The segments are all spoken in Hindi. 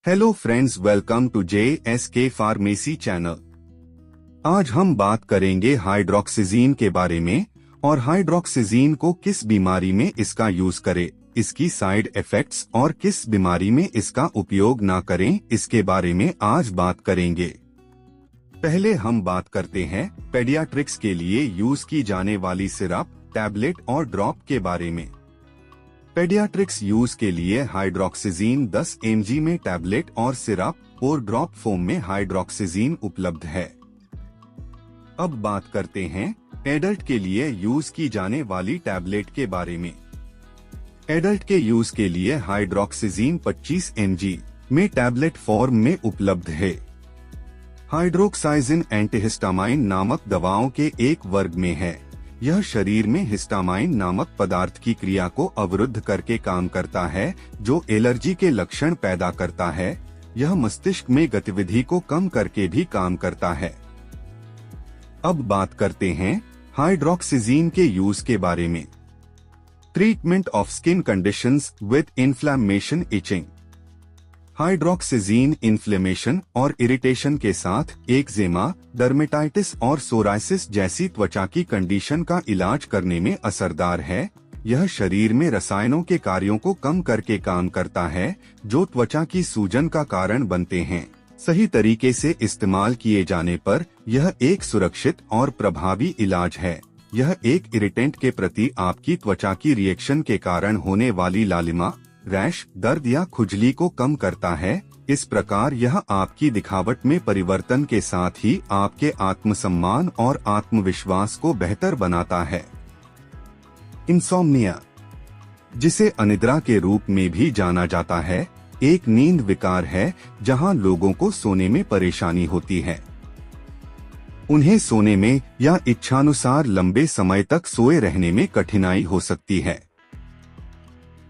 Hello friends, welcome to JSK pharmacy channel. आज हम बात करेंगे हाइड्रोक्सिजीन के बारे में और हाइड्रोक्सिजीन को किस बीमारी में इसका यूज करें, इसकी साइड इफेक्ट्स और किस बीमारी में इसका उपयोग ना करें, इसके बारे में आज बात करेंगे। पहले हम बात करते हैं पेडियाट्रिक्स के लिए यूज की जाने वाली सिरप, टैबलेट और ड्रॉप के बारे में। पेडियाट्रिक्स यूज के लिए हाइड्रोक्सिजीन 10 mg में टैबलेट और सिरप और ड्रॉप फॉर्म में हाइड्रोक्सिजीन उपलब्ध है। अब बात करते हैं एडल्ट के लिए यूज की जाने वाली टैबलेट के बारे में। एडल्ट के यूज के लिए हाइड्रोक्सिजीन 25 mg में टैबलेट फॉर्म में उपलब्ध है। हाइड्रोक्साइजिन एंटीहिस्टामाइन नामक दवाओं के एक वर्ग में है। यह शरीर में हिस्टामाइन नामक पदार्थ की क्रिया को अवरुद्ध करके काम करता है, जो एलर्जी के लक्षण पैदा करता है। यह मस्तिष्क में गतिविधि को कम करके भी काम करता है। अब बात करते हैं हाइड्रोक्सिजीन के यूज के बारे में। Treatment of skin conditions with inflammation, itching. Hydroxyzine inflammation और इरिटेशन के साथ एक्जिमा, डर्मेटाइटिस और सोराइसिस जैसी त्वचा की कंडीशन का इलाज करने में असरदार है। यह शरीर में रसायनों के कार्यों को कम करके काम करता है, जो त्वचा की सूजन का कारण बनते हैं। सही तरीके से इस्तेमाल किए जाने पर यह एक सुरक्षित और प्रभावी इलाज है। यह एक इरिटेंट के प्रति आपकी त्वचा की रिएक्शन के कारण होने वाली लालिमा, रैश, दर्द या खुजली को कम करता है। इस प्रकार यह आपकी दिखावट में परिवर्तन के साथ ही आपके आत्मसम्मान और आत्मविश्वास को बेहतर बनाता है। इंसोम्निया, जिसे अनिद्रा के रूप में भी जाना जाता है, एक नींद विकार है जहां लोगों को सोने में परेशानी होती है। उन्हें सोने में या इच्छानुसार लंबे समय तक सोए रहने में कठिनाई हो सकती है।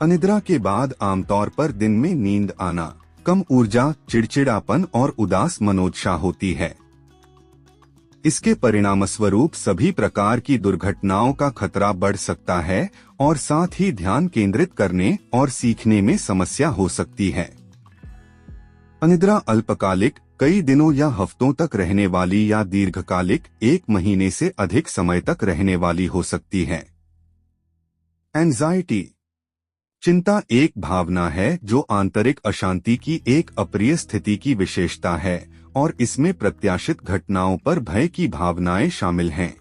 अनिद्रा के बाद आमतौर पर दिन में नींद आना, कम ऊर्जा, चिड़चिड़ापन और उदास मनोदशा होती है। इसके परिणामस्वरूप सभी प्रकार की दुर्घटनाओं का खतरा बढ़ सकता है और साथ ही ध्यान केंद्रित करने और सीखने में समस्या हो सकती है। अनिद्रा अल्पकालिक, कई दिनों या हफ्तों तक रहने वाली या दीर्घकालिक, 1 महीने से अधिक समय तक रहने वाली हो सकती है। एंजाइटी, चिंता एक भावना है जो आंतरिक अशांति की एक अप्रिय स्थिति की विशेषता है और इसमें प्रत्याशित घटनाओं पर भय की भावनाएं शामिल हैं।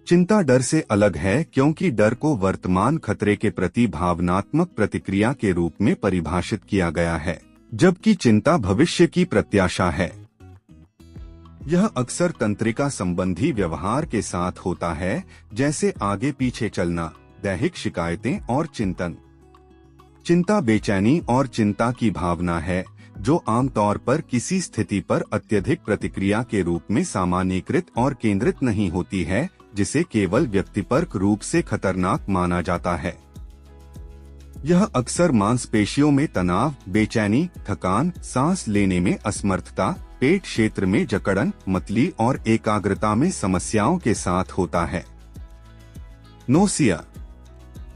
चिंता डर से अलग है क्योंकि डर को वर्तमान खतरे के प्रति भावनात्मक प्रतिक्रिया के रूप में परिभाषित किया गया है, जबकि चिंता भविष्य की प्रत्याशा है। यह अक्सर तंत्रिका संबंधी व्यवहार के साथ होता है, जैसे आगे पीछे चलना, दैहिक शिकायतें और चिंतन। चिंता बेचैनी और चिंता की भावना है जो आमतौर पर किसी स्थिति पर अत्यधिक प्रतिक्रिया के रूप में सामान्यीकृत और केंद्रित नहीं होती है, जिसे केवल व्यक्तिपरक रूप से खतरनाक माना जाता है। यह अक्सर मांसपेशियों में तनाव, बेचैनी, थकान, सांस लेने में असमर्थता, पेट क्षेत्र में जकड़न, मतली और एकाग्रता में समस्याओं के साथ होता है। नोसिया,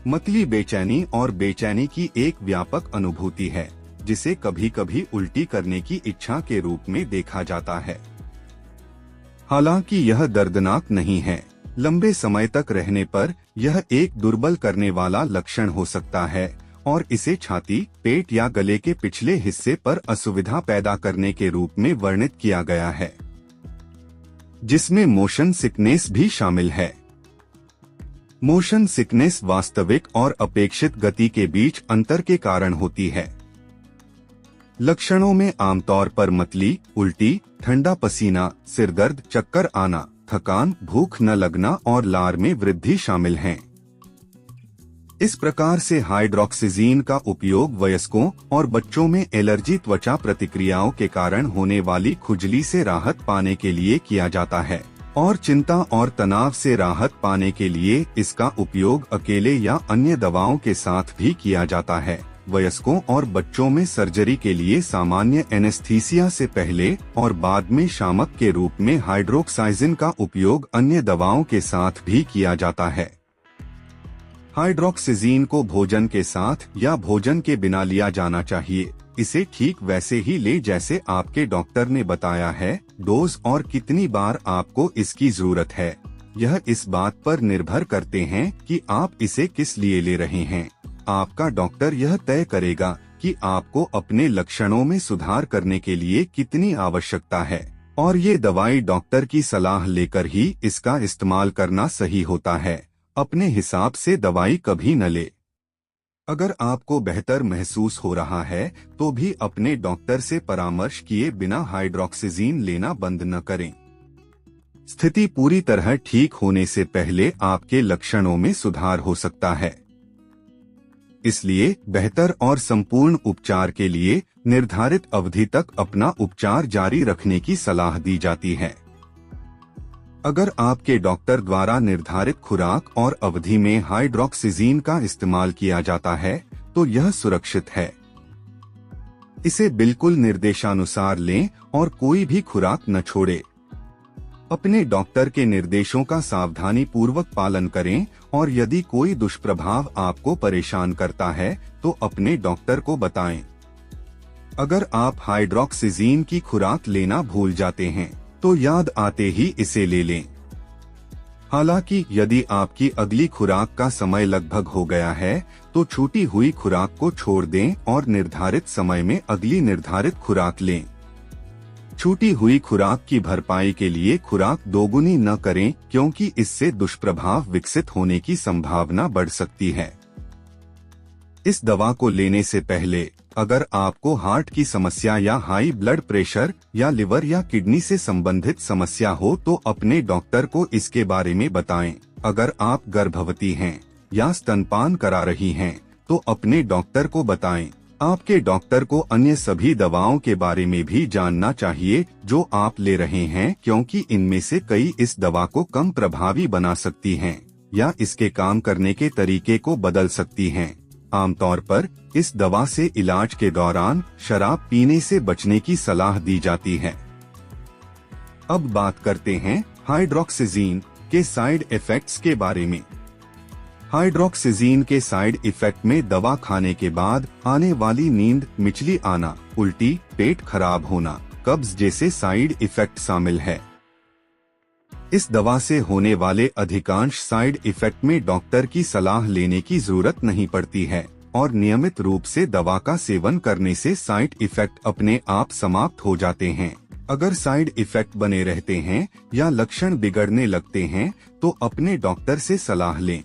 मतली बेचैनी और बेचैनी की एक व्यापक अनुभूति है, जिसे कभी कभी उल्टी करने की इच्छा के रूप में देखा जाता है। हालांकि यह दर्दनाक नहीं है। लंबे समय तक रहने पर यह एक दुर्बल करने वाला लक्षण हो सकता है और इसे छाती, पेट या गले के पिछले हिस्से पर असुविधा पैदा करने के रूप में वर्णित किया गया है, जिसमें मोशन सिकनेस भी शामिल है। मोशन सिकनेस वास्तविक और अपेक्षित गति के बीच अंतर के कारण होती है। लक्षणों में आमतौर पर मतली, उल्टी, ठंडा पसीना, सिरदर्द, चक्कर आना, थकान, भूख न लगना और लार में वृद्धि शामिल हैं। इस प्रकार से हाइड्रोक्सिजीन का उपयोग वयस्कों और बच्चों में एलर्जी त्वचा प्रतिक्रियाओं के कारण होने वाली खुजली से राहत पाने के लिए किया जाता है और चिंता और तनाव से राहत पाने के लिए इसका उपयोग अकेले या अन्य दवाओं के साथ भी किया जाता है। वयस्कों और बच्चों में सर्जरी के लिए सामान्य एनेस्थीसिया से पहले और बाद में शामक के रूप में हाइड्रोक्साइजिन का उपयोग अन्य दवाओं के साथ भी किया जाता है। हाइड्रोक्सिजीन को भोजन के साथ या भोजन के बिना लिया जाना चाहिए। इसे ठीक वैसे ही ले जैसे आपके डॉक्टर ने बताया है। डोज और कितनी बार आपको इसकी जरूरत है, यह इस बात पर निर्भर करते हैं कि आप इसे किस लिए ले रहे हैं। आपका डॉक्टर यह तय करेगा कि आपको अपने लक्षणों में सुधार करने के लिए कितनी आवश्यकता है, और ये दवाई डॉक्टर की सलाह लेकर ही इसका इस्तेमाल करना सही होता है। अपने हिसाब से दवाई कभी न ले। अगर आपको बेहतर महसूस हो रहा है तो भी अपने डॉक्टर से परामर्श किए बिना हाइड्रोक्सिजीन लेना बंद न करें। स्थिति पूरी तरह ठीक होने से पहले आपके लक्षणों में सुधार हो सकता है। इसलिए बेहतर और संपूर्ण उपचार के लिए निर्धारित अवधि तक अपना उपचार जारी रखने की सलाह दी जाती है। अगर आपके डॉक्टर द्वारा निर्धारित खुराक और अवधि में हाइड्रोक्सिजीन का इस्तेमाल किया जाता है तो यह सुरक्षित है। इसे बिल्कुल निर्देशानुसार लें और कोई भी खुराक न छोड़े। अपने डॉक्टर के निर्देशों का सावधानी पूर्वक पालन करें, और यदि कोई दुष्प्रभाव आपको परेशान करता है तो अपने डॉक्टर को बताएं। अगर आप हाइड्रोक्सिजीन की खुराक लेना भूल जाते हैं तो याद आते ही इसे ले लें। हालांकि यदि आपकी अगली खुराक का समय लगभग हो गया है तो छूटी हुई खुराक को छोड़ दें और निर्धारित समय में अगली निर्धारित खुराक लें। छूटी हुई खुराक की भरपाई के लिए खुराक दोगुनी न करें, क्योंकि इससे दुष्प्रभाव विकसित होने की संभावना बढ़ सकती है। इस दवा को लेने से पहले अगर आपको हार्ट की समस्या या हाई ब्लड प्रेशर या लिवर या किडनी से संबंधित समस्या हो तो अपने डॉक्टर को इसके बारे में बताएं। अगर आप गर्भवती हैं या स्तनपान करा रही हैं तो अपने डॉक्टर को बताएं। आपके डॉक्टर को अन्य सभी दवाओं के बारे में भी जानना चाहिए जो आप ले रहे हैं, क्योंकि इनमें से कई इस दवा को कम प्रभावी बना सकती हैं या इसके काम करने के तरीके को बदल सकती हैं। आमतौर पर इस दवा से इलाज के दौरान शराब पीने से बचने की सलाह दी जाती है। अब बात करते हैं हाइड्रोक्सिजीन के साइड इफेक्ट्स के बारे में। हाइड्रोक्सिजीन के साइड इफेक्ट में दवा खाने के बाद आने वाली नींद, मिचली आना, उल्टी, पेट खराब होना, कब्ज जैसे साइड इफेक्ट शामिल है। इस दवा से होने वाले अधिकांश साइड इफेक्ट में डॉक्टर की सलाह लेने की जरूरत नहीं पड़ती है, और नियमित रूप से दवा का सेवन करने से साइड इफेक्ट अपने आप समाप्त हो जाते हैं। अगर साइड इफेक्ट बने रहते हैं या लक्षण बिगड़ने लगते हैं तो अपने डॉक्टर से सलाह लें।